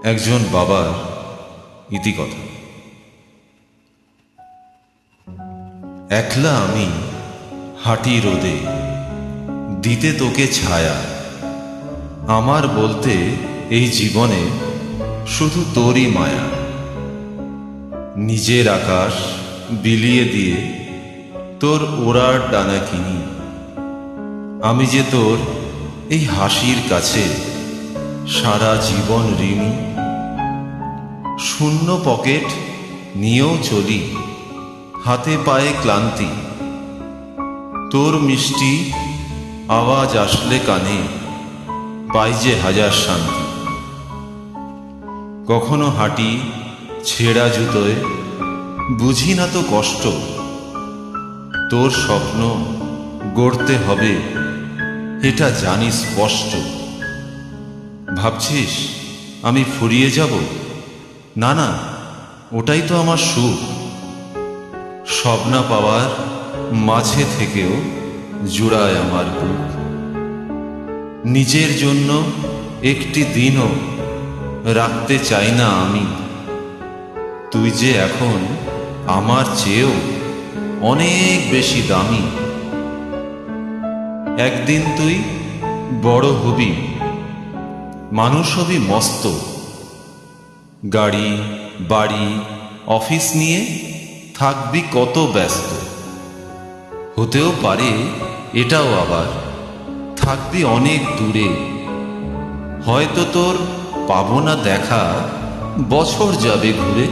একজন বাবার ইতিকথা। একলা আমি হাঁটি রোদে, দিতে তোকে ছায়া। আমার বলতে এই জীবনে শুধু তোরই মায়া। নিজের আকাশ বিলিয়ে দিয়ে তোর ওড়ার ডানা কিনি। আমি যে তোর এই হাসির কাছে সারা জীবন ঋণী। শূন্য পকেট নিয়েও চলি, হাতে পায়ে ক্লান্তি। তোর মিষ্টি আওয়াজ আসলে কানে পাই যে হাজার শান্তি। কখনো হাঁটি ছেঁড়া জুতোয়, বুঝি না তো কষ্ট। তোর স্বপ্ন গড়তে হবে এটা জানি স্পষ্ট। ভাবছিস আমি ফুরিয়ে যাব? না না, ওটাই তো আমার সুখ। সব না পাওয়ার মাঝে থেকেও জুড়ায় আমার বুক। নিজের জন্য একটি দিনও রাখতে চাই না আমি। তুই যে এখন আমার চেয়েও অনেক বেশি দামি। একদিন তুই বড় হবি, মানুষ হবি মস্ত। গাড়ি বাড়ি অফিস নিয়ে থাকবি কত ব্যস্ত। হতেও পারে এটাও আবার থাকবি অনেক দূরে। হয়তো তোর পাবো না দেখা, বছর যাবে ঘুরে।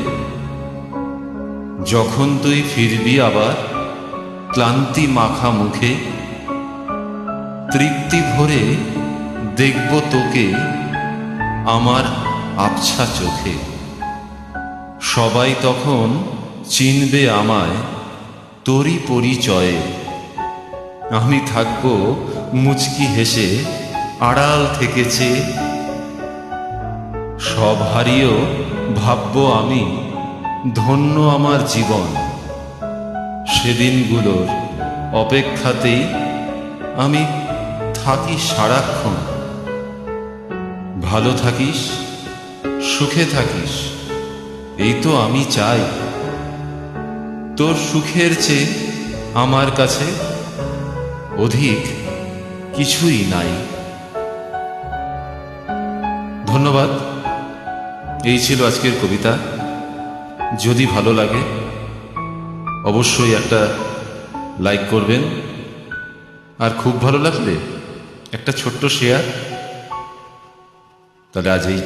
যখন তুই ফিরবি আবার ক্লান্তি মাখা মুখে, তৃপ্তি ভরে দেখব তোকে আমার আবছা চোখে। সবাই তখন চিনবে আমায় তোরই পরিচয়ে। আমি থাকব মুচকি হেসে আড়াল থেকে চেয়ে। সব হারিয়েও ভাবব আমি ধন্য আমার জীবন। সেদিনগুলোর অপেক্ষাতেই আমি থাকি সারাক্ষণ। ভালো থাকিস, সুখে থাকিস, এই তো আমি চাই। তোর সুখের চেয়ে আমার কাছে অধিক কিছুই নাই। ধন্যবাদ। এই ছিল আজকের কবিতা। যদি ভালো লাগে অবশ্যই একটা লাইক করবেন, আর খুব ভালো লাগলে একটা ছোট্ট শেয়ার। তাহলে আজ এই